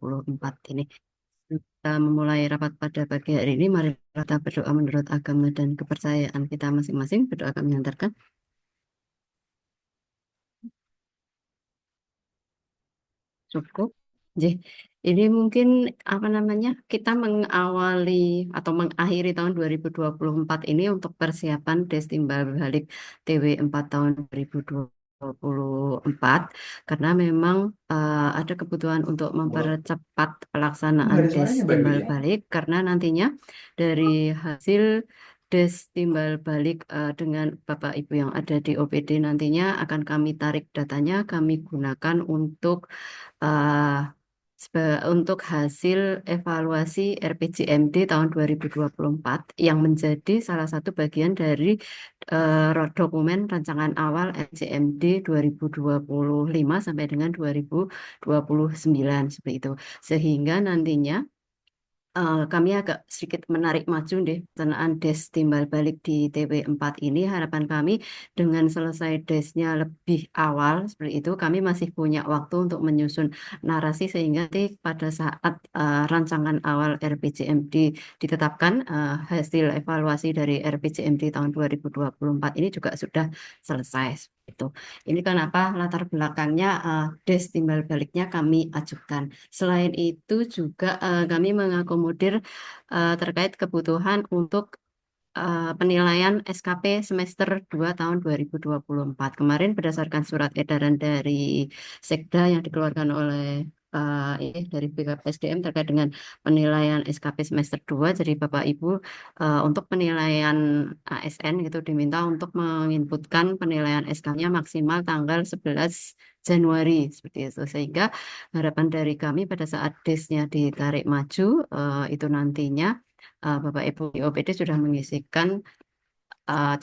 2024 ini. Kita memulai rapat pada pagi hari ini. Mari kita berdoa menurut agama dan kepercayaan kita masing-masing. Berdoa kami hantarkan. Cukup. Jadi, ini mungkin apa namanya? Kita mengawali atau mengakhiri tahun 2024 ini untuk persiapan des timbal balik TW 4 tahun 2024 karena memang ada kebutuhan untuk mempercepat pelaksanaan Garis des mananya timbal Barbie? balik karena nantinya dari hasil des timbal balik dengan Bapak Ibu yang ada di OPD nantinya akan kami tarik datanya, kami gunakan untuk eh, untuk hasil evaluasi RPJMD tahun 2024 yang menjadi salah satu bagian dari dokumen rancangan awal RPJMD 2025 sampai dengan 2029 seperti itu. Sehingga nantinya kami agak sedikit menarik maju deh pelaksanaan des timbal balik di TW4 ini. Harapan kami dengan selesai desnya lebih awal seperti itu, kami masih punya waktu untuk menyusun narasi sehingga nanti pada saat rancangan awal RPJMD ditetapkan, hasil evaluasi dari RPJMD tahun 2024 ini juga sudah selesai. Itu. Ini kenapa latar belakangnya des timbal baliknya kami ajukan. Selain itu juga kami mengakomodir terkait kebutuhan untuk penilaian SKP semester 2 tahun 2024. Kemarin berdasarkan surat edaran dari Sekda yang dikeluarkan oleh ini dari BKPSDM terkait dengan penilaian SKP semester 2. Jadi Bapak Ibu untuk penilaian ASN itu diminta untuk menginputkan penilaian SK-nya maksimal tanggal 11 Januari seperti itu. Sehingga harapan dari kami pada saat DES-nya ditarik maju itu nantinya Bapak Ibu di OPD sudah mengisikan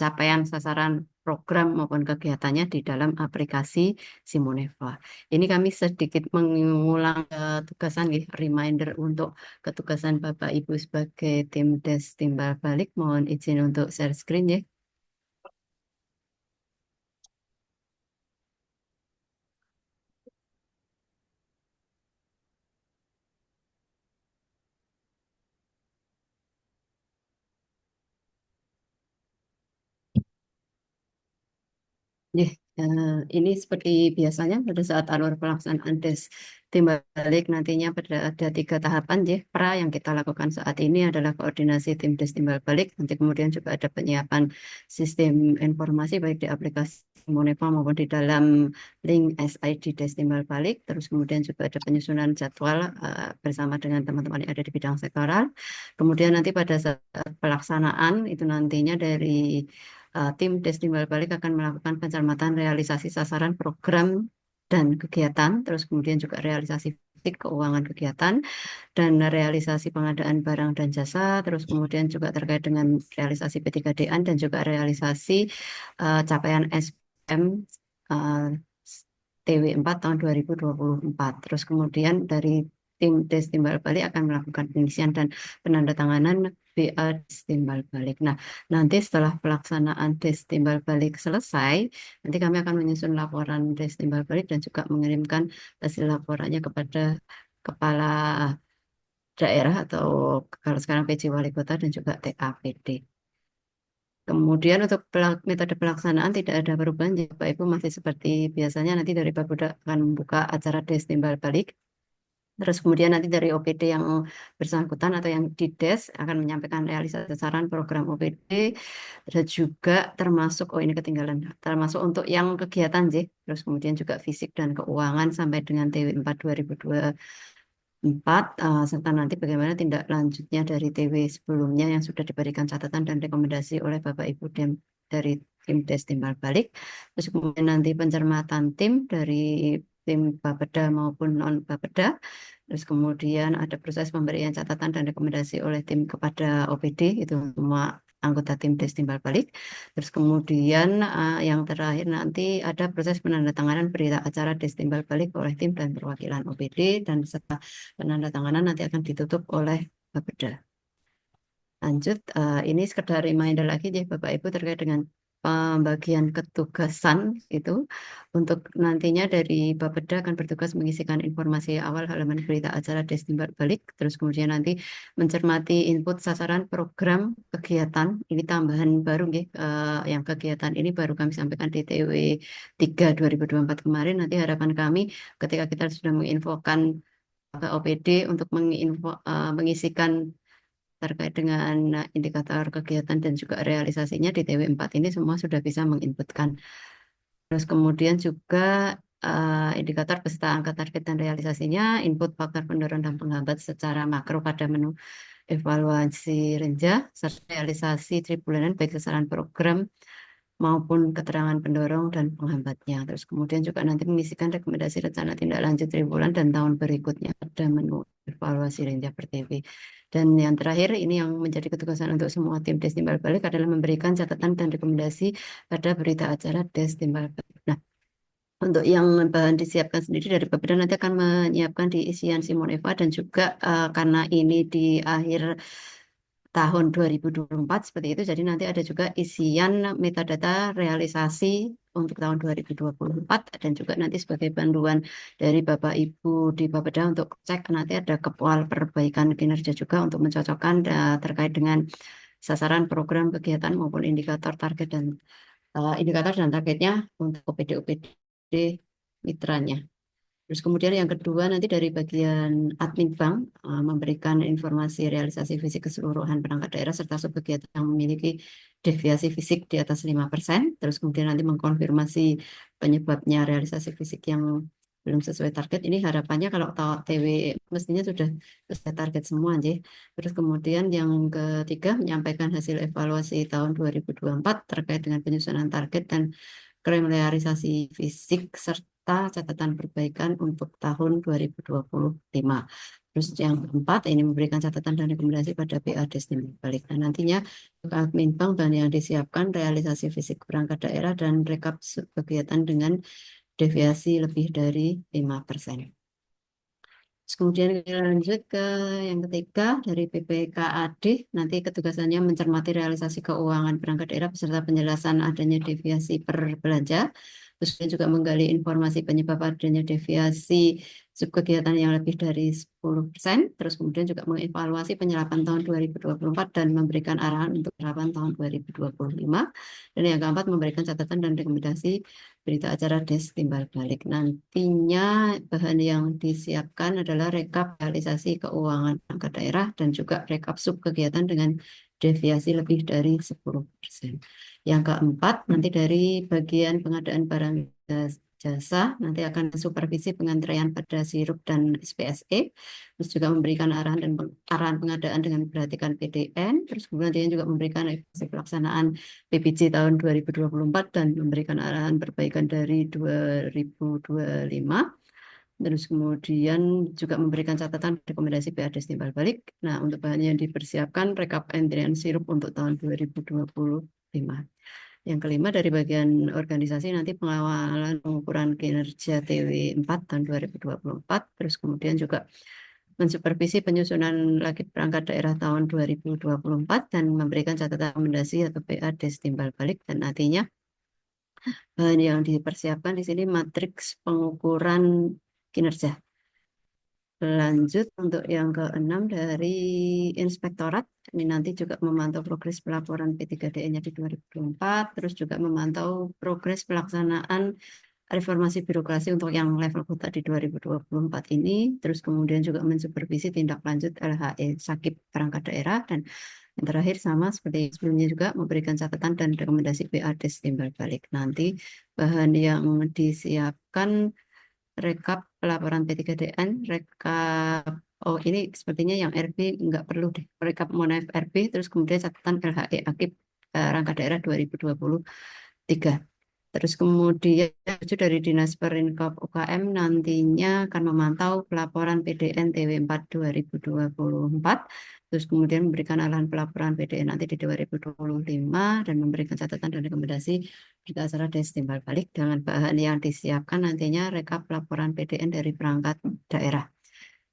capaian sasaran program maupun kegiatannya di dalam aplikasi Simoneva. Ini kami sedikit mengulang tugasan, reminder untuk ketugasan Bapak Ibu sebagai tim des timbal balik. Mohon izin untuk share screen ya. Ya, ini seperti biasanya pada saat alur pelaksanaan des timbal balik nantinya ada 3 tahapan ya. Pra yang kita lakukan saat ini adalah koordinasi tim des timbal balik. Nanti kemudian juga ada penyiapan sistem informasi baik di aplikasi Moneva maupun di dalam link SID des timbal balik. Terus kemudian juga ada penyusunan jadwal bersama dengan teman-teman yang ada di bidang sektoral. Kemudian nanti pada saat pelaksanaan itu nantinya dari tim Des Timbal Balik akan melakukan pencermatan realisasi sasaran program dan kegiatan, terus kemudian juga realisasi fisik keuangan kegiatan, dan realisasi pengadaan barang dan jasa, terus kemudian juga terkait dengan realisasi P3DN dan juga realisasi capaian SPM uh, TW4 tahun 2024. Terus kemudian dari tim Des Timbal Balik akan melakukan pengisian dan penandatanganan BA Des Timbal Balik. Nah, nanti setelah pelaksanaan Des Timbal Balik selesai, nanti kami akan menyusun laporan Des Timbal Balik dan juga mengirimkan hasil laporannya kepada kepala daerah atau kalau sekarang PJ Wali Kota dan juga TAPD. Kemudian untuk metode pelaksanaan tidak ada perubahan, jadi Bapak Ibu masih seperti biasanya nanti dari Bapuda akan membuka acara des timbal balik. Terus kemudian nanti dari OPD yang bersangkutan atau yang di DES akan menyampaikan realisasi sasaran program OPD dan juga termasuk, oh ini ketinggalan, termasuk untuk yang kegiatan sih. Terus kemudian juga fisik dan keuangan sampai dengan TW4 2024 serta nanti bagaimana tindak lanjutnya dari TW sebelumnya yang sudah diberikan catatan dan rekomendasi oleh Bapak Ibu dari tim Des Timbal Balik. Terus kemudian nanti pencermatan tim dari tim Bapeda maupun non Bapeda. Terus kemudian ada proses pemberian catatan dan rekomendasi oleh tim kepada OPD, itu semua anggota tim Des Timbal Balik. Terus kemudian yang terakhir nanti ada proses penandatanganan berita acara Des Timbal Balik oleh tim dan perwakilan OPD dan setelah penandatanganan nanti akan ditutup oleh Bapeda. Lanjut, ini sekedar reminder lagi ya Bapak Ibu terkait dengan pembagian ketugasan itu untuk nantinya dari Bapeda akan bertugas mengisikan informasi awal halaman berita acara Destimbal Balik, terus kemudian nanti mencermati input sasaran program kegiatan. Ini tambahan baru nggih, yang kegiatan ini baru kami sampaikan di TW 3 2024 kemarin. Nanti harapan kami ketika kita sudah menginfokan ke OPD untuk mengisikan terkait dengan indikator kegiatan dan juga realisasinya di TW 4 ini semua sudah bisa menginputkan. Terus kemudian juga indikator beserta angka target dan realisasinya, input faktor pendorong dan penghambat secara makro pada menu evaluasi renja, serta realisasi tribulanan baik sasaran program maupun keterangan pendorong dan penghambatnya. Terus kemudian juga nanti mengisikan rekomendasi rencana tindak lanjut triwulan dan tahun berikutnya pada menu evaluasi renja per TV. Dan yang terakhir ini yang menjadi ketugasan untuk semua tim Des Timbal Balik adalah memberikan catatan dan rekomendasi pada berita acara Des Timbal Balik. Nah, untuk yang bahan disiapkan sendiri dari Bapeda nanti akan menyiapkan di isian Simon Eva dan juga karena ini di akhir tahun 2024 seperti itu. Jadi nanti ada juga isian metadata realisasi untuk tahun 2024 dan juga nanti sebagai panduan dari Bapak Ibu di Bapeda untuk cek nanti ada kepwal perbaikan kinerja juga untuk mencocokkan terkait dengan sasaran program kegiatan maupun indikator dan targetnya untuk OPD-OPD mitranya. Terus kemudian yang kedua nanti dari bagian admin bank memberikan informasi realisasi fisik keseluruhan perangkat daerah serta subkegiatan yang memiliki deviasi fisik di atas 5%. Terus kemudian nanti mengkonfirmasi penyebabnya realisasi fisik yang belum sesuai target. Ini harapannya kalau TW mestinya sudah sesuai target semua, Jih. Terus kemudian yang ketiga menyampaikan hasil evaluasi tahun 2024 terkait dengan penyusunan target dan klaim realisasi fisik serta catatan perbaikan untuk tahun 2025. Terus yang keempat ini memberikan catatan dan rekomendasi pada PA Destinasi Balik. Dan nantinya admin bank dan yang disiapkan realisasi fisik perangkat daerah dan rekap kegiatan dengan deviasi lebih dari 5%. Terus kemudian kita lanjut ke yang ketiga dari BPKAD, nanti ketugasannya mencermati realisasi keuangan perangkat daerah beserta penjelasan adanya deviasi per belanja. Terus dia juga menggali informasi penyebab adanya deviasi subkegiatan yang lebih dari 10%. Terus kemudian juga mengevaluasi penyerapan tahun 2024 dan memberikan arahan untuk penyerapan tahun 2025. Dan yang keempat memberikan catatan dan rekomendasi berita acara Des Timbal Balik. Nantinya bahan yang disiapkan adalah rekap realisasi keuangan perangkat daerah dan juga rekap sub kegiatan dengan deviasi lebih dari 10%. Yang keempat, nanti dari bagian pengadaan barang jasa, nanti akan supervisi pengantrean pada sirup dan SPSE, terus juga memberikan arahan pengadaan dengan memperhatikan PDN, terus kemudian juga memberikan evaluasi pelaksanaan PPJ tahun 2024 dan memberikan arahan perbaikan dari 2025. Terus kemudian juga memberikan catatan rekomendasi PADES timbal balik. Nah, untuk bahan yang dipersiapkan rekap antrian sirup untuk tahun 2025. Yang kelima dari bagian organisasi nanti pengawalan pengukuran kinerja TW 4 tahun 2024. Terus kemudian juga mensupervisi penyusunan lagi perangkat daerah tahun 2024 dan memberikan catatan rekomendasi atau PA des timbal balik dan nantinya bahan yang dipersiapkan di sini matriks pengukuran kinerja. Lanjut untuk yang keenam dari Inspektorat, ini nanti juga memantau progres pelaporan P3DE-nya di 2024, terus juga memantau progres pelaksanaan reformasi birokrasi untuk yang level kota di 2024 ini, terus kemudian juga mensupervisi tindak lanjut LHE Sakip perangkat daerah, dan yang terakhir sama seperti sebelumnya juga memberikan catatan dan rekomendasi PADES timbal balik. Nanti bahan yang disiapkan rekap pelaporan P3DN, rekap, oh ini sepertinya yang RB nggak perlu deh, rekap Monef RB, terus kemudian catatan LHE Akip rangka daerah 2023. Terus kemudian itu dari Dinas Perinkop UKM nantinya akan memantau pelaporan PDN TW 4 2024, terus kemudian memberikan arahan pelaporan PDN nanti di 2025 dan memberikan catatan dan rekomendasi berita acara Des timbal balik dengan bahan yang disiapkan nantinya rekap laporan PDN dari perangkat daerah.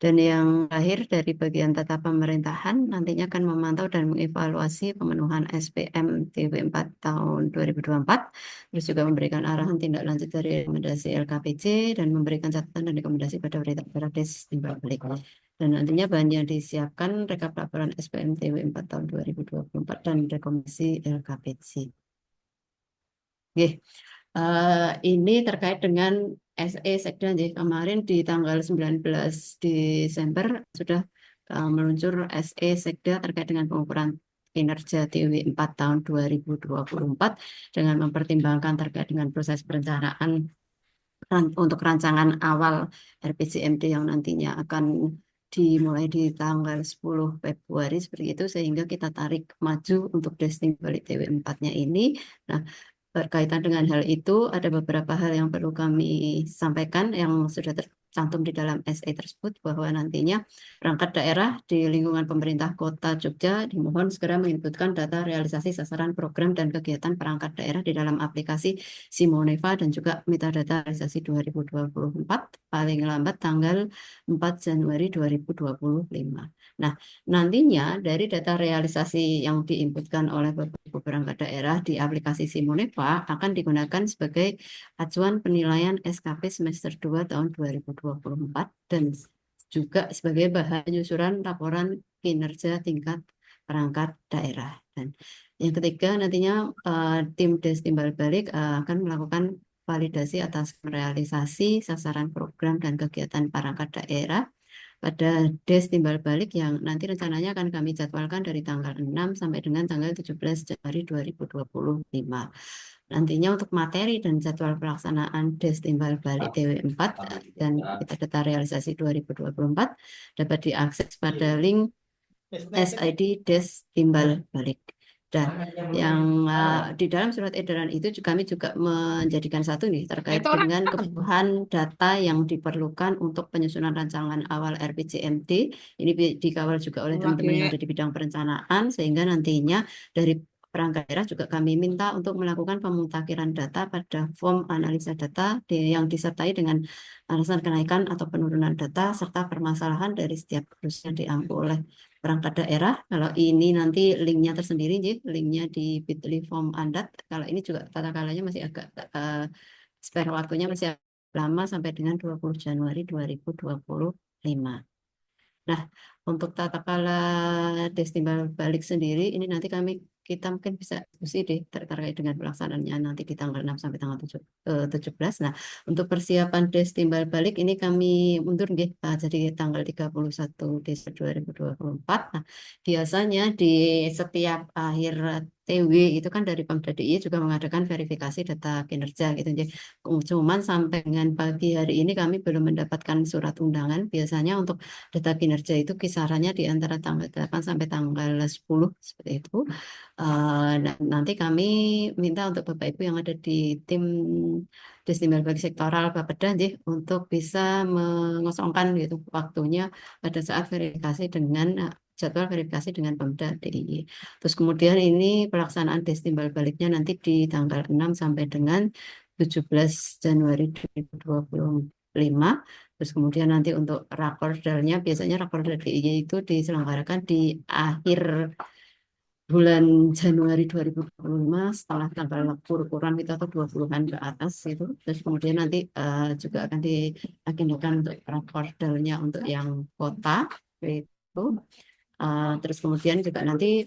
Dan yang terakhir dari bagian tata pemerintahan nantinya akan memantau dan mengevaluasi pemenuhan SPM TW4 tahun 2024, terus juga memberikan arahan tindak lanjut dari rekomendasi LKPJ dan memberikan catatan dan rekomendasi pada berita acara Des timbal balik. Dan nantinya bahan yang disiapkan rekap laporan SPM TW4 tahun 2024 dan rekomendasi LKPJ. Oke. Ini terkait dengan SE Sekda nggih. Kemarin di tanggal 19 Desember sudah meluncur SE Sekda terkait dengan pengukuran kinerja TW4 tahun 2024 dengan mempertimbangkan terkait dengan proses perencanaan untuk rancangan awal RPJMD yang nantinya akan dimulai di tanggal 10 Februari seperti itu, sehingga kita tarik maju untuk testing balik TW4-nya ini. Nah, berkaitan dengan hal itu, ada beberapa hal yang perlu kami sampaikan yang sudah tercantum di dalam SE tersebut, bahwa nantinya perangkat daerah di lingkungan pemerintah Kota Jogja dimohon segera menginputkan data realisasi sasaran program dan kegiatan perangkat daerah di dalam aplikasi Simoneva dan juga metadata realisasi 2024 paling lambat tanggal 4 Januari 2025. Nah, nantinya dari data realisasi yang diinputkan oleh beberapa perangkat daerah di aplikasi Simoneva akan digunakan sebagai acuan penilaian SKP semester 2 tahun 2024 dan juga sebagai bahan penyusuran laporan kinerja tingkat perangkat daerah. Dan yang ketiga nantinya tim Des Timbal Balik akan melakukan validasi atas realisasi sasaran program dan kegiatan perangkat daerah pada Des Timbal Balik yang nanti rencananya akan kami jadwalkan dari tanggal 6 sampai dengan tanggal 17 Januari 2025. Nantinya untuk materi dan jadwal pelaksanaan Des Timbal Balik TW4 dan data realisasi 2024 dapat diakses pada link SID Des Timbal Balik. Dan yang di dalam surat edaran itu kami juga menjadikan satu nih terkait dengan kebutuhan data yang diperlukan untuk penyusunan rancangan awal RPJMD. Ini dikawal juga oleh teman-teman yang ada di bidang perencanaan, sehingga nantinya dari perangkat daerah juga kami minta untuk melakukan pemutakhiran data pada form analisa data yang disertai dengan alasan kenaikan atau penurunan data serta permasalahan dari setiap kudus yang diampu oleh perangkat daerah. Kalau ini nanti linknya tersendiri, linknya di Bitly Form Andat. Kalau ini juga tata kalanya masih agak spare waktunya masih lama sampai dengan 20 Januari 2025. Nah, untuk tata kala Des Timbal Balik sendiri, ini nanti kita mungkin bisa diskusi deh terkait dengan pelaksanaannya nanti di tanggal 6 sampai tanggal 17. Nah, untuk persiapan Des Timbal Balik ini kami mundur nggih, jadi tanggal 31 Desember 2024. Nah, biasanya di setiap akhir TW itu kan dari Pemda DIY juga mengadakan verifikasi data kinerja gitu. Jadi, cuman sampai dengan pagi hari ini kami belum mendapatkan surat undangan. Biasanya untuk data kinerja itu kisarannya di antara tanggal 8 sampai tanggal 10 seperti itu. Nanti kami minta untuk Bapak Ibu yang ada di tim Destimbal Bagi Sektoral Bapeda untuk bisa mengosongkan gitu waktunya pada saat verifikasi dengan jadwal verifikasi dengan Pemda DIY. Terus kemudian ini pelaksanaan Destimbal Baliknya nanti di tanggal 6 sampai dengan 17 Januari 2025. Terus kemudian nanti untuk rakordalnya, biasanya rakordal DIY itu diselenggarakan di akhir bulan Januari 2025 setelah tanggal kur-kuran itu atau 20-an ke atas itu. Terus kemudian nanti juga akan diagendakan untuk rakordalnya untuk yang kota itu. Terus kemudian juga nanti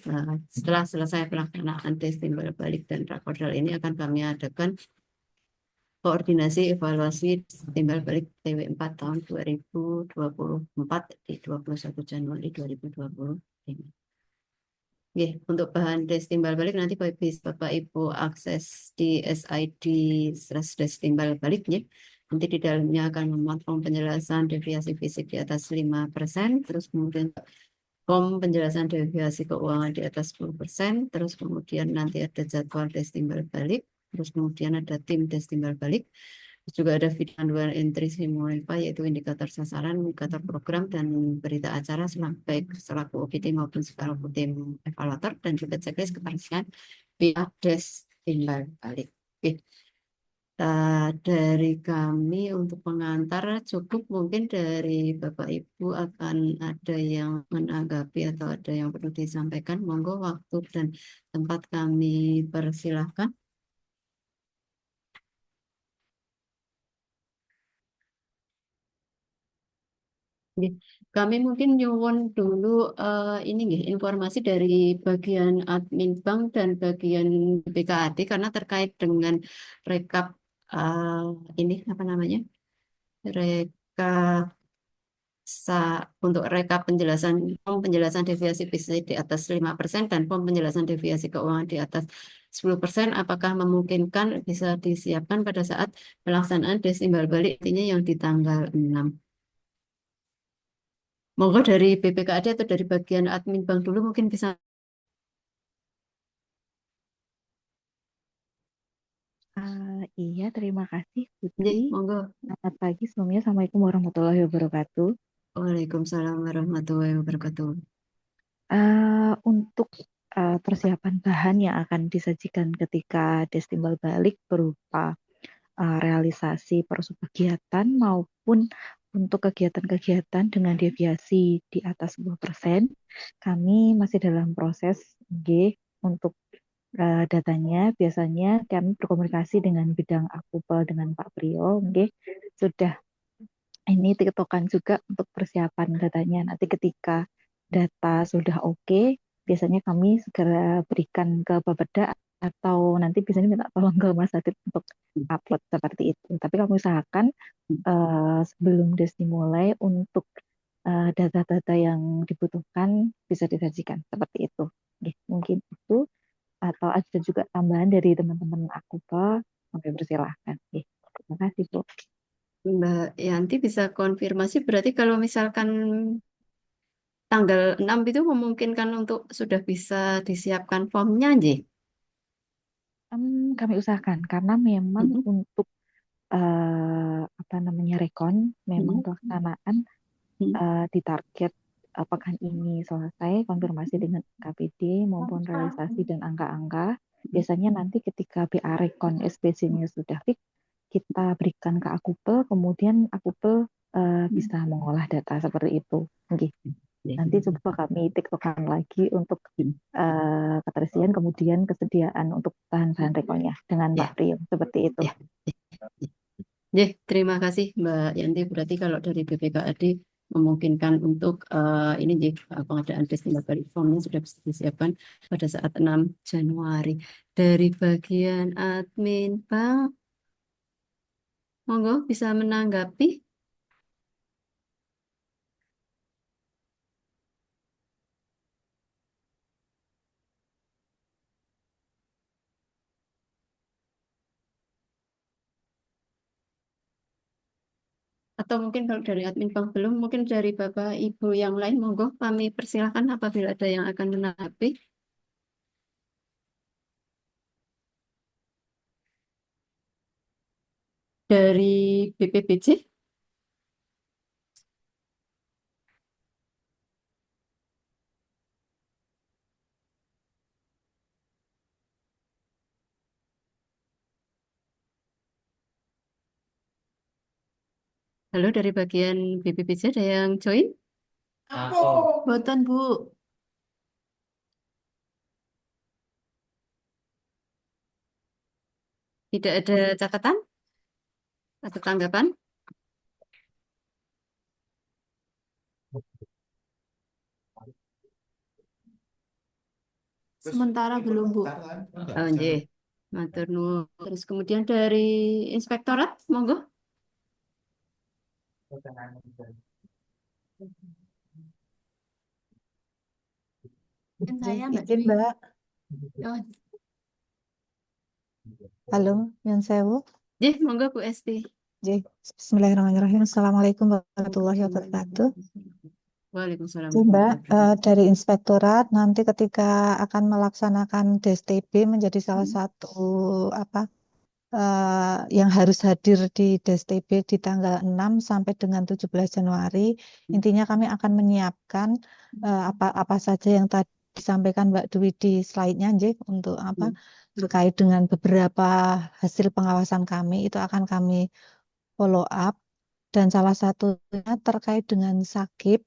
setelah selesai pelaksanaan tes timbal balik dan rakordal ini akan kami adakan koordinasi evaluasi timbal balik TW4 tahun 2024 di 21 Januari 2025. Oke, untuk bahan tes timbal balik nanti Bapak Ibu akses di SID /des timbal balik ya. Nanti di dalamnya akan memuat form penjelasan deviasi fisik di atas 5%, terus kemudian form penjelasan deviasi keuangan di atas 10%, terus kemudian nanti ada jadwal tes timbal balik, terus kemudian ada tim tes timbal balik. Terus juga ada video panduan entry Simoneva yaitu indikator sasaran, indikator program, dan berita acara baik selaku OPT maupun selaku tim evaluator dan juga checklist keberhasilan via Des Timbal Balik. Oke. Dari kami untuk pengantar cukup, mungkin dari Bapak Ibu akan ada yang menanggapi atau ada yang perlu disampaikan. Monggo waktu dan tempat kami persilahkan. Nggih. Kami mungkin nyuwun dulu ini nggih, informasi dari bagian admin bank dan bagian BKAD karena terkait dengan rekap ini apa namanya? Rekap untuk rekap penjelasan form penjelasan deviasi bisnis di atas 5% dan form penjelasan deviasi keuangan di atas 10%, apakah memungkinkan bisa disiapkan pada saat pelaksanaan des timbal balik intinya yang di tanggal 6. Monggo dari BPKAD atau dari bagian admin bank dulu mungkin bisa. Iya, terima kasih Putri. Nggih, monggo. Selamat pagi semuanya. Assalamualaikum warahmatullahi wabarakatuh. Waalaikumsalam warahmatullahi wabarakatuh. Untuk persiapan bahan yang akan disajikan ketika Destimbal balik berupa realisasi kegiatan maupun untuk kegiatan-kegiatan dengan deviasi di atas 10%, kami masih dalam proses G untuk datanya. Biasanya kami berkomunikasi dengan bidang akupel dengan Pak Priyo, sudah ini tiktokan juga untuk persiapan datanya. Nanti ketika data sudah oke, biasanya kami segera berikan ke Bapeda atau nanti biasanya minta tolong ke Mas Adit untuk upload seperti itu. Tapi kami usahakan sebelum des dimulai untuk data-data yang dibutuhkan bisa disajikan seperti itu. Oke, mungkin itu atau ada juga tambahan dari teman-teman aku Pak, kami persilahkan. Oke, terima kasih Bu. Mbak Yanti bisa konfirmasi berarti kalau misalkan tanggal 6 itu memungkinkan untuk sudah bisa disiapkan formnya, nggih? Kami usahakan karena memang Mm-mm, untuk apa namanya rekon memang mm-mm, pelaksanaan mm-mm, ditarget pekan ini selesai konfirmasi dengan KPD maupun realisasi dan angka-angka. Biasanya nanti ketika BA rekon SPC-nya sudah fix, kita berikan ke Akupel, kemudian Akupel bisa mengolah data seperti itu. Oke. Nanti coba kami tiktokan lagi untuk mm-mm. keterisian, kemudian kesediaan untuk bahan-bahan rekonnya dengan Mbak Ya, Priyo. Seperti itu. ya. Ya, terima kasih Mbak Yanti. Berarti kalau dari BPKAD memungkinkan untuk ini pengadaan festival formnya sudah bisa disiapkan pada saat 6 Januari. Dari bagian admin Bang, monggo bisa menanggapi atau mungkin kalau dari admin Bang belum, mungkin dari Bapak Ibu yang lain, monggo kami persilahkan apabila ada yang akan menanggapi dari BPBC. Halo, dari bagian BPBC ada yang join? Boten, Bu. Tidak ada catatan atau tanggapan? Sementara belum, Bu. Oh, nggih. Matur nuwun. Terus kemudian dari inspektorat, monggo. Dan Izin, saya Mbak izin Dwi. Mbak. Oh, Halo, Nyun Sewu. Nggih, monggo Bu Esti. Bismillahirrahmanirrahim. Assalamualaikum warahmatullahi wabarakatuh. Waalaikumsalam Jadi, Mbak, warahmatullahi wabarakatuh. dari inspektorat nanti ketika akan melaksanakan DSTB menjadi salah satu apa yang harus hadir di DSTB di tanggal 6 sampai dengan 17 Januari. Intinya kami akan menyiapkan apa saja yang tadi disampaikan Mbak Dwi di slide-nya Nggih, untuk apa terkait dengan beberapa hasil pengawasan kami itu akan kami follow up, dan salah satunya terkait dengan Sakip,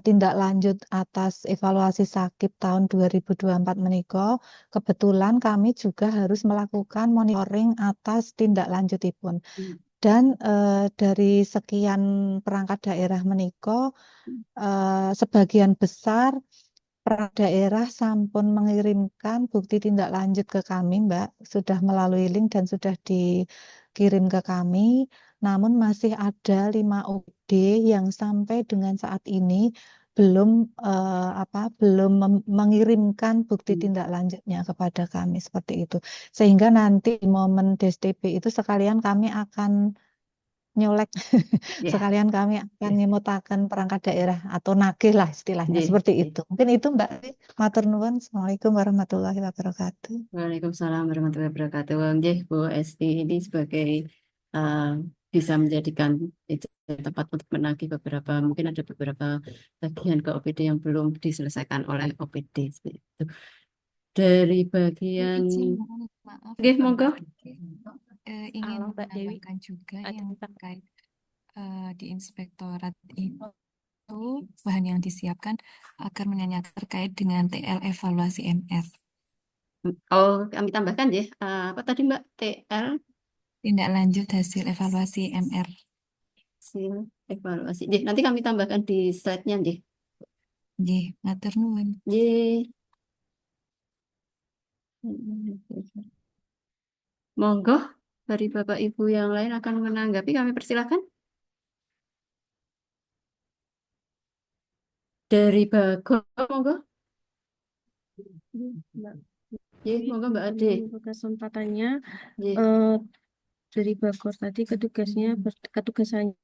tindak lanjut atas evaluasi Sakip tahun 2024 menika, kebetulan kami juga harus melakukan monitoring atas tindak lanjutipun. Dan dari sekian perangkat daerah menika, sebagian besar perangkat daerah sampun mengirimkan bukti tindak lanjut ke kami, Mbak, sudah melalui link dan sudah dikirim ke kami. Namun masih ada 5 OPD yang sampai dengan saat ini belum mengirimkan bukti tindak lanjutnya kepada kami seperti itu. Sehingga nanti di momen DSTP itu sekalian kami akan nyolek Ya, sekalian kami akan ngimutaken perangkat daerah atau nagih lah istilahnya nggih, seperti nggih. itu. Mungkin itu Mbak. Matur nuwun. Assalamualaikum warahmatullahi wabarakatuh. Waalaikumsalam warahmatullahi wabarakatuh. Nggih, Bu Esti, ini sebagai uh, bisa menjadikan itu tempat untuk menagih mungkin ada beberapa bagian ke OPD yang belum diselesaikan oleh OPD seperti itu. Dari bagian, Izin, maaf. nggih, monggo. Ingin Halo Mbak Dewi, menambahkan juga ada yang minta terkait di inspektorat itu bahan yang disiapkan agar menanyakan terkait dengan TL evaluasi MS. Oh, kami tambahkan ya. Apa tadi Mbak? TL Tindak lanjut hasil evaluasi MR. hasil evaluasi. Nggih, nanti kami tambahkan di slide-nya nggih. Nggih, matur nuwun. Nggih. Monggo, dari Bapak Ibu yang lain akan menanggapi, kami persilakan. Dari Bagong, monggo. Nggih, monggo Mbak Ade. Untuk kesempatannya Nggih. dari Bagor tadi ketugasannya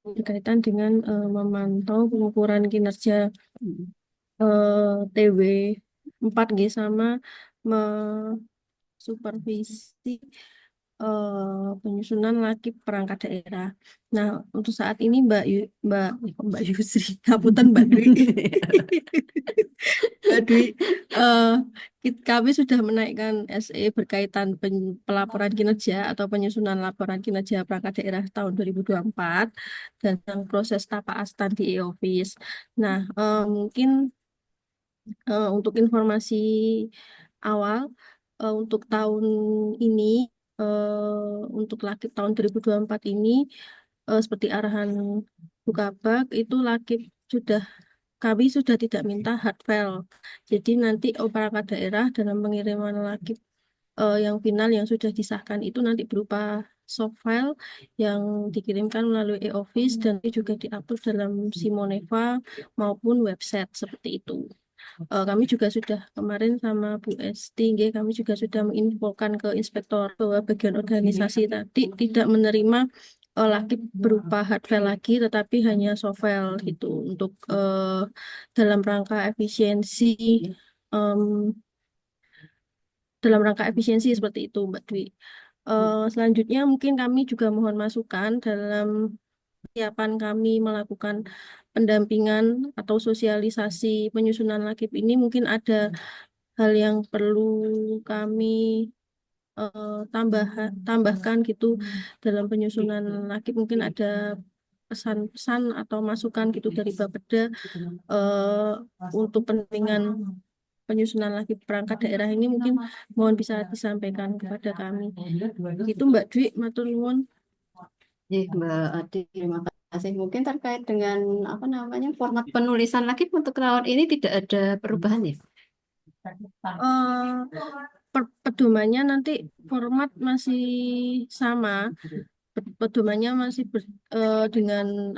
berkaitan dengan memantau pengukuran kinerja TW 4G sama supervisi penyusunan laki perangkat daerah. Nah, untuk saat ini Mbak Yusri, ngapunten Mbak Dwi. Mbak Dwi, eh, kami sudah menaikkan SE berkaitan pelaporan kinerja atau penyusunan laporan kinerja perangkat daerah tahun 2024 dan tentang proses tapa astan di e-office. Nah, mungkin untuk informasi awal untuk tahun ini untuk Lakip tahun 2024 ini seperti arahan Bukabak itu Lakip sudah kami sudah tidak minta hard file. Jadi nanti perangkat daerah dalam pengiriman Lakip yang final yang sudah disahkan itu nanti berupa soft file yang dikirimkan melalui e-office dan juga diupload dalam Simoneva maupun website seperti itu. Kami juga sudah kemarin sama Bu Esti, kami juga sudah menginfokan ke inspektor bahwa bagian organisasi tadi tidak menerima lagi berupa hard file lagi, tetapi hanya soft file gitu untuk dalam rangka efisiensi em, seperti itu, Mbak Dwi. Selanjutnya mungkin kami juga mohon masukan dalam persiapan kami melakukan pendampingan atau sosialisasi penyusunan lakip ini mungkin ada hal yang perlu kami tambahkan gitu dalam penyusunan lakip mungkin ada pesan-pesan atau masukan gitu dari Bapeda eh, untuk pentingan penyusunan lakip perangkat daerah ini mungkin mohon bisa disampaikan kepada kami. Gitu Mbak Dwi, matur nuwun. Nggih, Mbak Ade, terima kasih. Mungkin terkait dengan apa namanya format penulisan lagi untuk tahun ini tidak ada perubahan ya? Eh, Pedomannya nanti format masih sama. Pedomannya masih dengan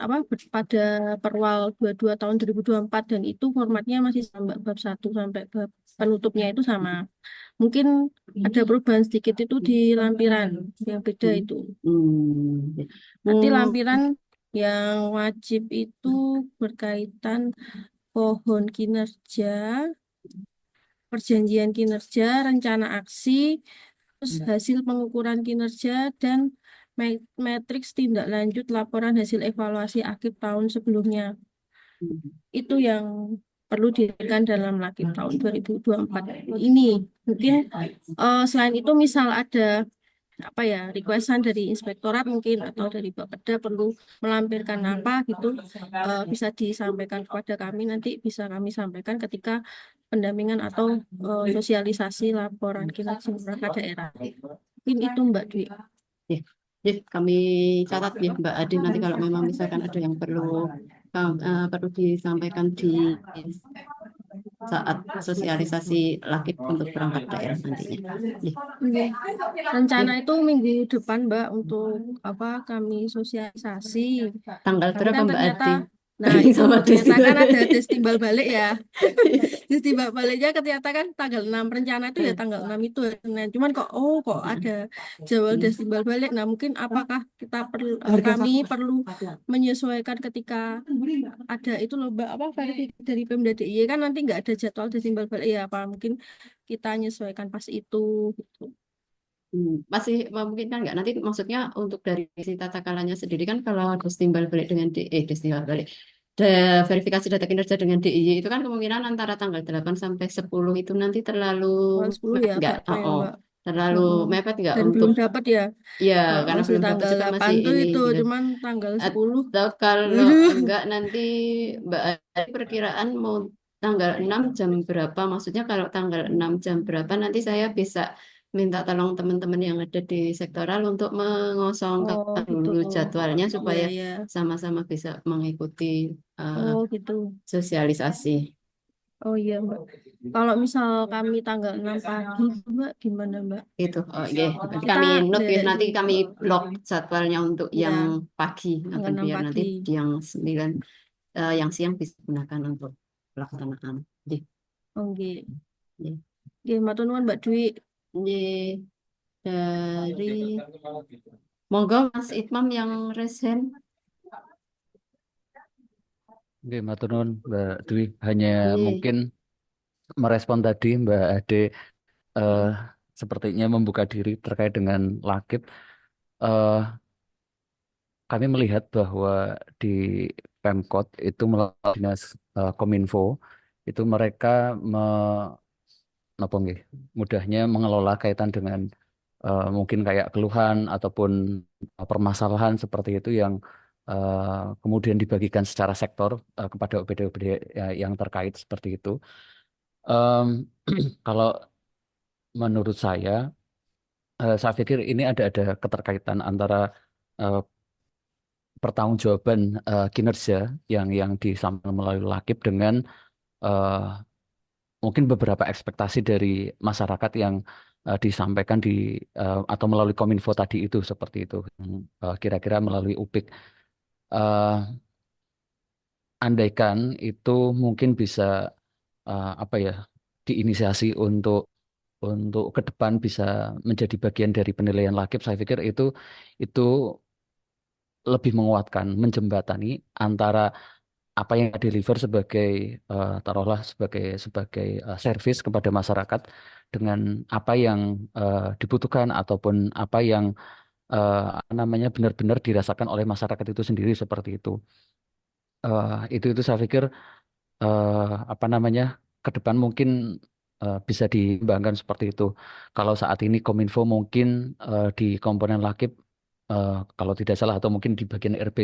pada Perwal 22 tahun 2024 dan itu formatnya masih sama bab 1 sampai bab penutupnya itu sama. Mungkin ada perubahan sedikit itu di lampiran yang beda itu. Nanti lampiran yang wajib itu berkaitan pohon kinerja, perjanjian kinerja, rencana aksi, terus hasil pengukuran kinerja dan matriks tindak lanjut laporan hasil evaluasi akhir tahun sebelumnya. Itu yang perlu diberikan dalam Lakip tahun 2024 ini. Mungkin selain itu misal ada apa ya requestan dari inspektorat mungkin atau dari Bapeda perlu melampirkan apa gitu, bisa disampaikan kepada kami, nanti bisa kami sampaikan ketika pendampingan atau sosialisasi laporan kinerja perangkat daerah. Mungkin itu Mbak Dwi. Ya, ya, kami catat ya Mbak Ade, nanti kalau memang misalkan ada yang perlu disampaikan di saat sosialisasi Lakip untuk perangkat daerah nantinya. Ya, Oke. Rencana ya. itu minggu depan Mbak untuk apa kami sosialisasi. Tanggal Tapi berapa kan Mbak ternyata, Ade? nah itu Sama ternyata kan ada Desi. tes timbal balik ya. Tes timbal baliknya ternyata kan tanggal 6. Rencana itu ya tanggal 6 itu ya, Senin. Cuman kok ada jadwal tes timbal balik. Nah mungkin apakah kita perlu kami perlu menyesuaikan ketika ada itu loh Mbak, apa verifikasi dari Pemda DIY kan nanti nggak ada jadwal tes timbal balik ya, apa mungkin kita menyesuaikan pas itu gitu. Masih memungkinkan nggak? Nanti maksudnya untuk dari si tata kalanya sendiri kan kalau harus timbal balik dengan timbal balik. Verifikasi data kinerja dengan DIY itu kan kemungkinan antara tanggal 8 sampai 10 itu nanti terlalu Tanggal 10 mepet ya nggak? Kak ya Mbak. Terlalu Mm-mm. mepet nggak Dan untuk belum dapat ya. ya karena Masih belum dapat tanggal juga 8 masih tuh ini itu, gitu. cuman tanggal 10. Atau kalau Aduh. enggak nanti Mbak Adi perkiraan mau tanggal 6 jam berapa? Maksudnya kalau tanggal 6 jam berapa nanti saya bisa minta tolong teman-teman yang ada di sektoral untuk mengosongkan Oh gitu. dulu jadwalnya Iya supaya ya. sama-sama bisa mengikuti eh, Oh gitu. sosialisasi. Oh iya Mbak. Kalau misal kami tanggal 6 pagi Mbak gimana Mbak? Itu, oh iya, nanti Kita kami note ya, derek nanti dulu. kami blok jadwalnya untuk yang Ya, pagi, nanti tanggal 6 biar nanti pagi. yang 9, yang siang bisa digunakan untuk pelaksanaan. Jadi, Oke. ya. Oke, matur nuwun Mbak Dwi. Jadi, dari monggo Mas Itmam yang resen. Oke, matur nuwun Mbak Dwi. Hanya Iya. mungkin merespon tadi Mbak Ade eh, sepertinya membuka diri terkait dengan Lakip. Eh, Kami melihat bahwa di Pemkot itu melalui dinas Kominfo itu mereka napa nggih, mudahnya mengelola kaitan dengan mungkin kayak keluhan ataupun permasalahan seperti itu yang kemudian dibagikan secara sektor kepada OPD-OPD yang terkait seperti itu. Em, Kalau menurut saya pikir ini ada keterkaitan antara eh, pertanggungjawaban kinerja yang disampaikan melalui Lakip dengan eh, mungkin beberapa ekspektasi dari masyarakat yang disampaikan atau melalui Kominfo tadi itu seperti itu. Kira-kira melalui UPIK. Eh, Andaikan itu mungkin bisa apa ya diinisiasi untuk ke depan bisa menjadi bagian dari penilaian Lakip. Saya pikir itu lebih menguatkan, menjembatani antara apa yang deliver sebagai taruhlah sebagai service kepada masyarakat dengan apa yang dibutuhkan ataupun apa yang namanya benar-benar dirasakan oleh masyarakat itu sendiri seperti itu. Itu saya pikir apa namanya ke depan mungkin bisa dikembangkan seperti itu. Kalau saat ini Kominfo mungkin di komponen Lakip kalau tidak salah atau mungkin di bagian RP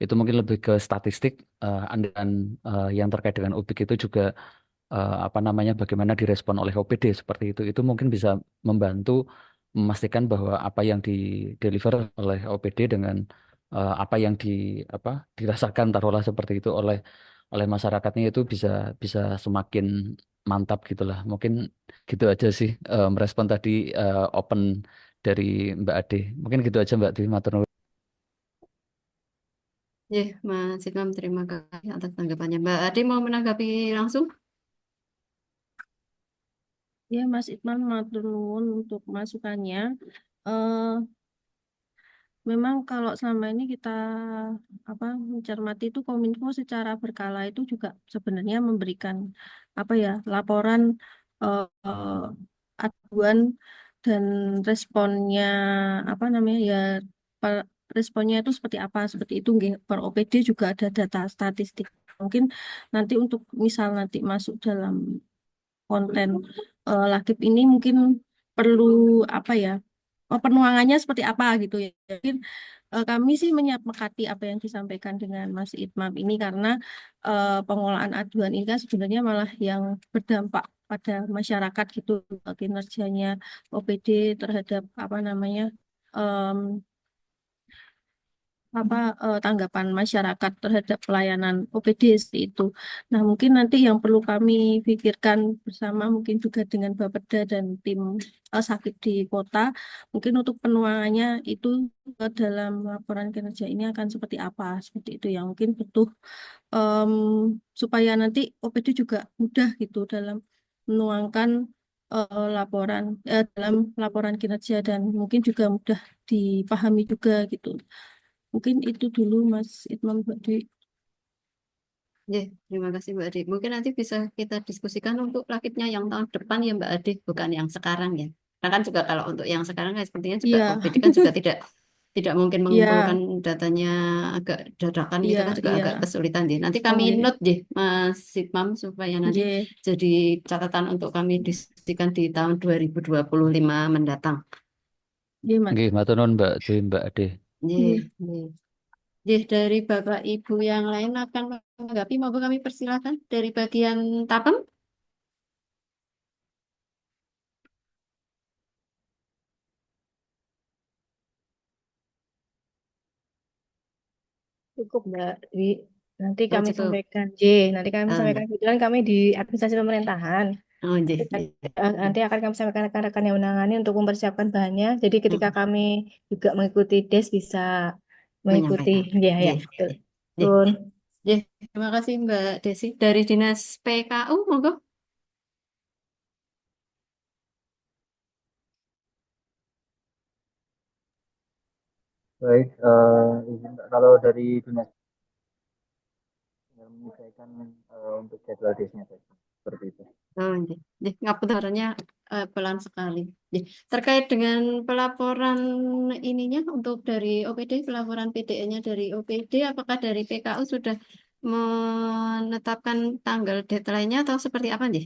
itu mungkin lebih ke statistik dan yang terkait dengan UPIK itu juga apa namanya bagaimana direspon oleh OPD seperti itu mungkin bisa membantu memastikan bahwa apa yang di deliver oleh OPD dengan apa yang apa dirasakan taruhlah seperti itu oleh masyarakatnya itu bisa bisa semakin mantap gitulah. Mungkin gitu aja sih merespon tadi open dari Mbak Ade. Mungkin gitu aja Mbak Dwi. Matur nuwun. Ya, Mas Itmam, terima kasih atas tanggapannya. Mbak Ade mau menanggapi langsung? Ya, Mas Iqbal, matur nuwun untuk masukannya. Eh, Memang kalau selama ini kita apa mencermati itu Kominfo secara berkala itu juga sebenarnya memberikan apa ya laporan aduan dan responnya apa namanya ya responnya itu seperti apa seperti itu nggih. Per OPD juga ada data statistik Mungkin nanti untuk misal nanti masuk dalam konten Lakip ini mungkin perlu apa ya, penuangannya seperti apa gitu ya. Mungkin kami sih menyepakati apa yang disampaikan dengan Mas Itmam ini karena pengolahan aduan ini kan sebenarnya malah yang berdampak pada masyarakat gitu, kinerjanya OPD terhadap apa namanya, apa tanggapan masyarakat terhadap pelayanan OPD seperti itu. Nah, mungkin nanti yang perlu kami pikirkan bersama mungkin juga dengan Bapeda dan tim sakit di kota, mungkin untuk penuangannya itu dalam laporan kinerja ini akan seperti apa, seperti itu yang mungkin butuh em, supaya nanti OPD juga mudah gitu dalam menuangkan dalam laporan kinerja dan mungkin juga mudah dipahami juga gitu. Mungkin itu dulu Mas Itman Mbak Dwi. Ya, terima kasih Mbak Ade. Mungkin nanti bisa kita diskusikan untuk lakitnya yang tahun depan ya Mbak Ade, bukan yang sekarang ya. Nah kan juga kalau untuk yang sekarang kan sepertinya juga Iya, OPD kan juga tidak mungkin mengumpulkan iya, datanya agak dadakan gitu iya, kan juga iya. agak kesulitan deh. Nanti kami Nggih, note deh Mas Sitmam supaya nanti nggih, jadi catatan untuk kami diskusikan di tahun 2025 mendatang. nggih, Mas. Nggih, matur nuwun Mbak Dwi, Mbak Ade. Nggih, Nggih. nggih. Nggih, dari Bapak Ibu yang lain akan menanggapi, monggo kami persilakan dari bagian Tapem. Cukup Mbak Dwi. Nanti Oh, kami cukup. sampaikan, nanti kami Ah, sampaikan, kebetulan kami di administrasi pemerintahan. oh, nggih, Nanti nggih. nanti akan kami sampaikan rekan-rekan yang menangani untuk mempersiapkan bahannya. Jadi ketika Hmm, kami juga mengikuti des bisa mengikuti. menyampaikan. Ya, ya, Nggih, betul. nggih, nggih. Betul. Nggih, terima kasih Mbak Desi. Dari Dinas PKU, monggo. Baik, izin kalau dari dinas menyesuaikan untuk jadwal desnya tadi, seperti itu. Oh, nggih. Nggih, ngapuntennya pelan sekali. Nggih. Terkait dengan pelaporan ininya untuk dari OPD, pelaporan PDE-nya dari OPD, apakah dari PKU sudah menetapkan tanggal deadline-nya atau seperti apa, nggih?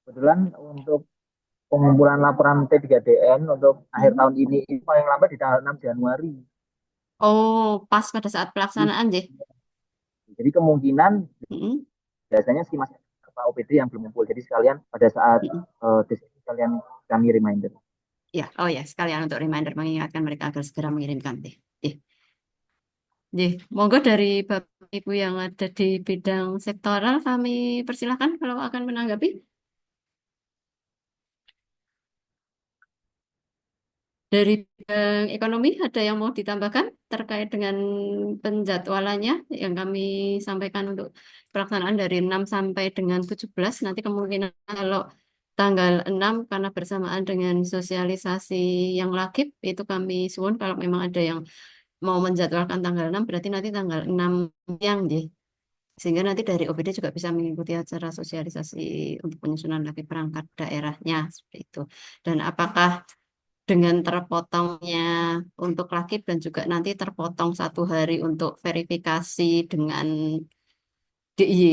Kebetulan untuk pengumpulan laporan P3DN untuk akhir Hmm. tahun ini itu paling lambat di tanggal 6 Januari. Oh, pas pada saat Jadi, pelaksanaan, nggih. jadi kemungkinan Mm-mm. biasanya sih masih beberapa OPD yang belum kumpul. Jadi sekalian pada saat Mm-mm. des sekalian kami reminder. Ya, oh ya, sekalian untuk reminder mengingatkan mereka agar segera mengirimkan, nggih. Nggih. Nggih. Monggo dari Bapak Ibu yang ada di bidang sektoral kami persilahkan kalau akan menanggapi. Dari bidang ekonomi ada yang mau ditambahkan terkait dengan penjadwalannya yang kami sampaikan untuk pelaksanaan dari 6 sampai dengan 17. Nanti kemungkinan kalau tanggal 6 karena bersamaan dengan sosialisasi yang lakip itu kami suwun kalau memang ada yang mau menjadwalkan tanggal 6 berarti nanti tanggal 6 yang deh. Sehingga nanti dari OPD juga bisa mengikuti acara sosialisasi untuk penyusunan lagi perangkat daerahnya seperti itu. Dan apakah dengan terpotongnya untuk lakip dan juga nanti terpotong 1 hari untuk verifikasi dengan DIY,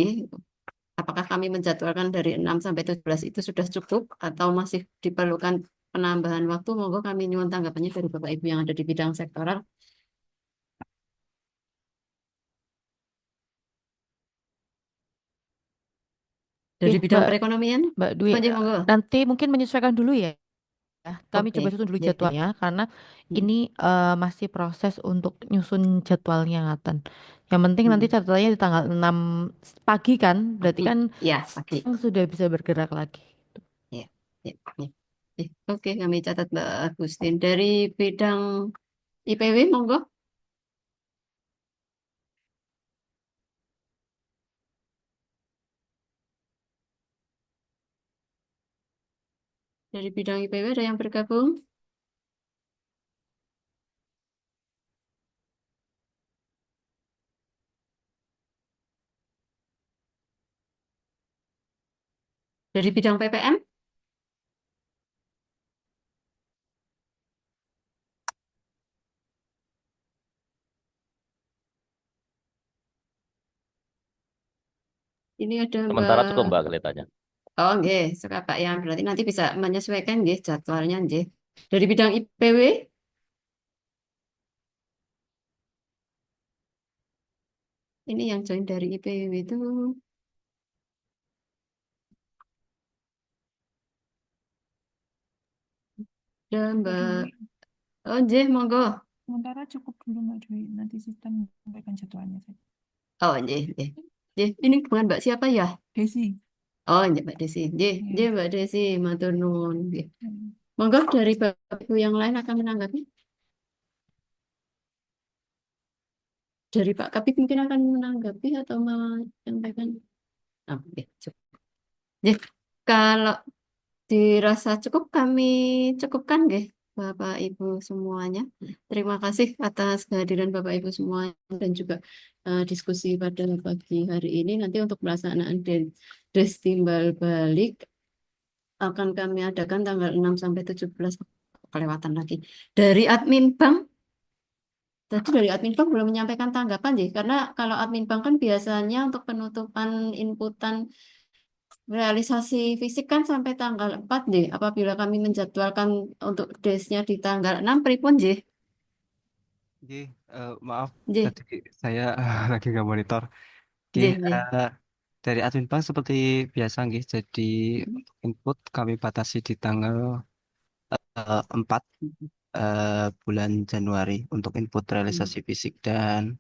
apakah kami menjadwalkan dari 6 sampai 17 itu sudah cukup atau masih diperlukan penambahan waktu? Monggo kami nyuwun tanggapannya dari Bapak Ibu yang ada di bidang sektoral. Dari Oke, bidang perekonomian, Mbak Dwi, Pak monggo. nanti mungkin menyesuaikan dulu ya. Kami Oke, coba susun dulu nggih. jadwalnya karena Hmm, ini masih proses untuk nyusun jadwalnya ngaten. Yang penting nanti hmm, catatannya di tanggal 6 pagi kan, berarti hmm. kan Ya, pagi. sudah bisa bergerak lagi. Ya, ya, ya. Oke, kami catat Mbak Agustin. Dari bidang IPW, monggo. Dari bidang IPW ada yang bergabung? Dari bidang PPM? Ini ada Sementara cukup Mbak. Mbak kelihatannya. Oh, nggih, suka Pak Yan. Berarti nanti bisa menyesuaikan nggih jadwalnya nggih. Dari bidang IPW, ini yang join dari IPW itu ada Mbak. Oh, nggih, monggo. Sementara cukup dulu Mbak Dwi, nanti sistem memberikan jadwalnya saja. Oh, nggih, nggih. Nggih, ini bukan Mbak siapa ya? Desi. Oh, nggih, Mbak Desi. Nggih, Iya. nggih, Mbak Desi, matur nuwun nggih. Hmm. Monggo dari Bapak Ibu yang lain akan menanggapi. Dari Pak Kabit mungkin akan menanggapi atau menyampaikan. Oh, nggih, cukup. Nggih, kalau dirasa cukup kami cukupkan nggih Bapak Ibu semuanya. Terima kasih atas kehadiran Bapak Ibu semuanya dan juga diskusi pada pagi hari ini. Nanti untuk pelaksanaan des timbal balik akan kami adakan tanggal 6 sampai 17 kelewatan lagi. Dari admin bank, tadi dari admin bank belum menyampaikan tanggapan sih, karena kalau admin bank kan biasanya untuk penutupan inputan realisasi fisik kan sampai tanggal 4 deh. Apabila kami menjadwalkan untuk desnya di tanggal 6, pripun deh. Maaf, Deh, tadi saya lagi nggak monitor. deh, deh. Dari admin bank seperti biasa, nggih. Jadi untuk input kami batasi di tanggal 4 bulan Januari untuk input realisasi fisik dan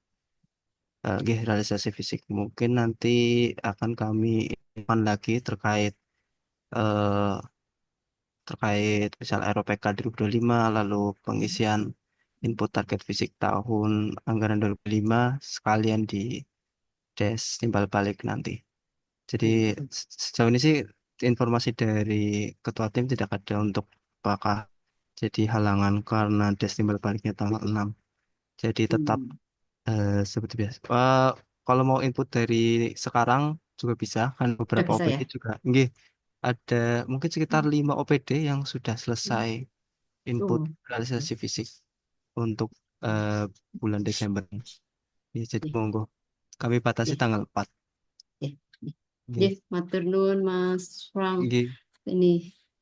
nggih, realisasi fisik. Mungkin nanti akan kami infokan lagi eh, terkait misal ROPK 2025, lalu pengisian input target fisik tahun anggaran 2005 sekalian di des timbal balik nanti. Jadi sejauh ini sih informasi dari ketua tim tidak ada untuk apakah jadi halangan karena des timbal baliknya tanggal 6. Jadi tetap seperti biasa. Kalau mau input dari sekarang juga bisa, kan Sudah beberapa bisa ya? OPD juga. Nggih, ada mungkin sekitar 5 OPD yang sudah selesai input Oh, realisasi fisik untuk eh, bulan Desember. Ya, jadi deh, monggo kami batasi deh, tanggal 4. deh. Nggih, Deh, matur nuwun Mas Frank. nggih, Ini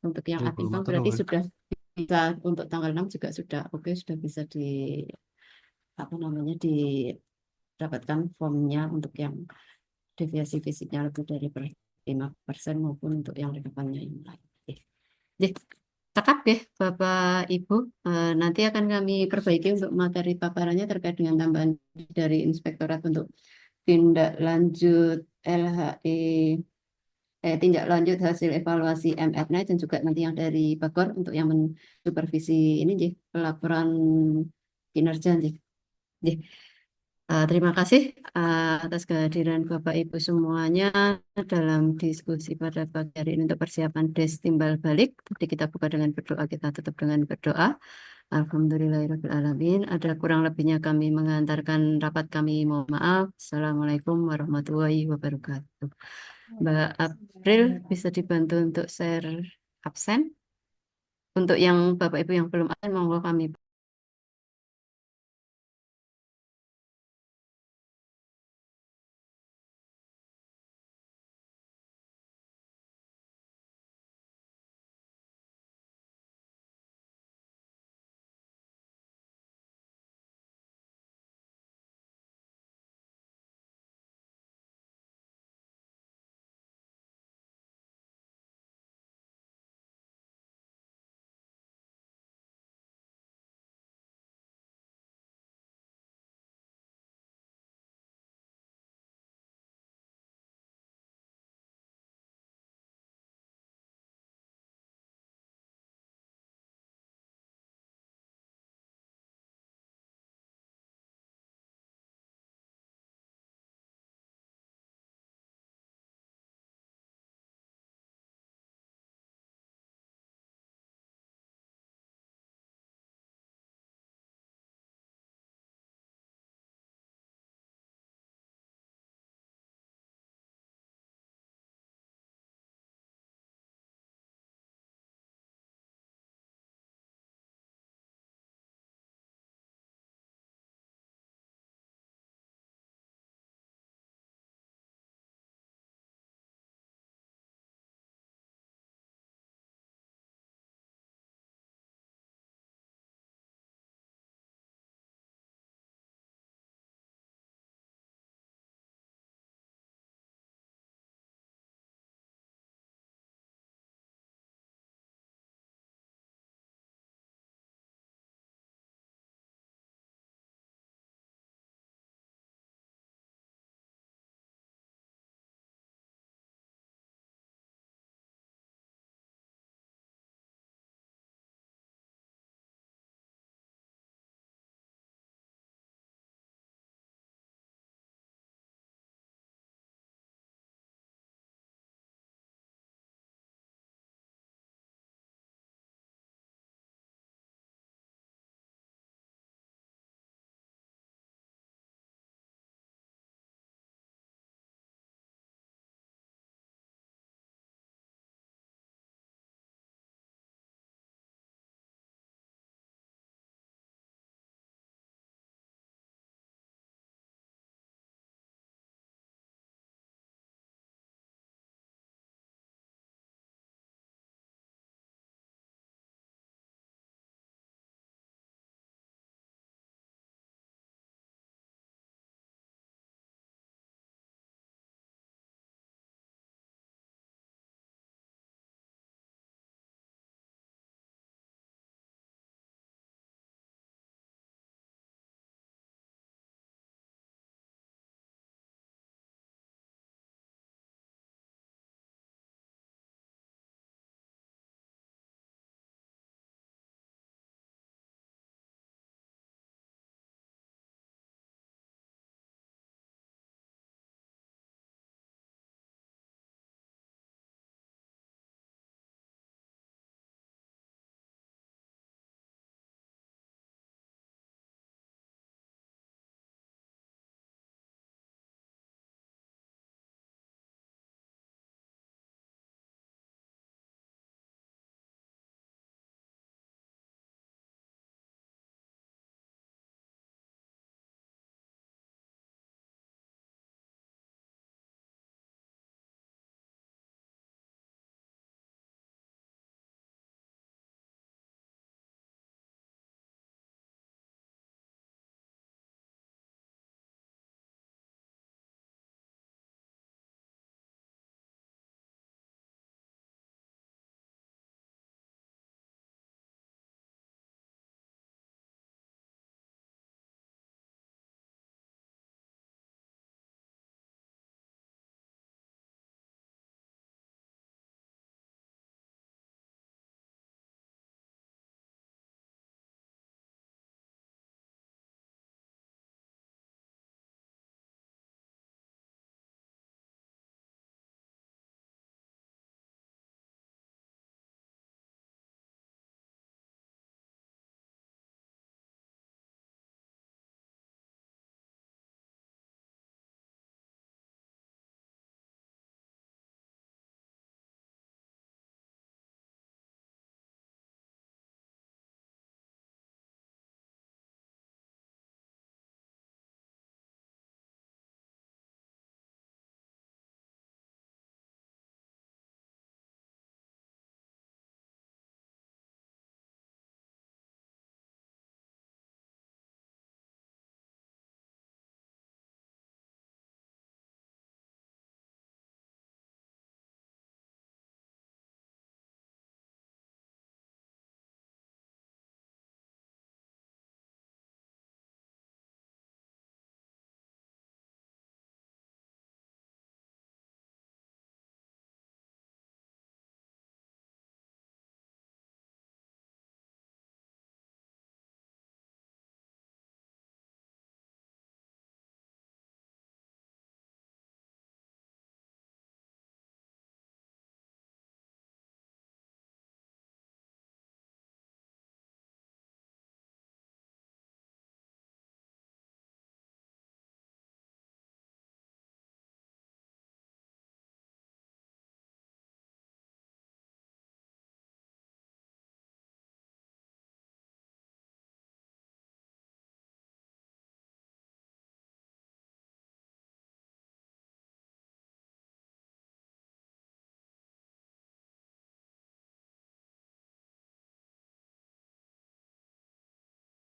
untuk yang nggih, admin bank matur berarti nuwun. sudah bisa untuk tanggal 6 juga sudah oke, sudah bisa di apa namanya didapatkan formnya untuk yang deviasi fisiknya lebih dari 5% maupun untuk yang relevannya yang lain. Oke. Deh, cakap deh Bapak Ibu. Nanti akan kami perbaiki untuk materi paparannya terkait dengan tambahan dari Inspektorat untuk tindak lanjut LHE, tindak lanjut hasil evaluasi MF dan juga nanti yang dari Bagor untuk yang mensupervisi ini deh, pelaporan kinerja deh. Deh. Terima kasih atas kehadiran Bapak Ibu semuanya dalam diskusi pada pagi hari ini untuk persiapan des timbal balik. Tadi kita buka dengan berdoa, kita tutup dengan berdoa. Alhamdulillahirrahmanirrahim. Ada kurang lebihnya kami mengantarkan rapat kami. Mohon maaf. Assalamualaikum warahmatullahi wabarakatuh. Mbak April bisa dibantu untuk share absen. Untuk yang Bapak Ibu yang belum absen, monggo kami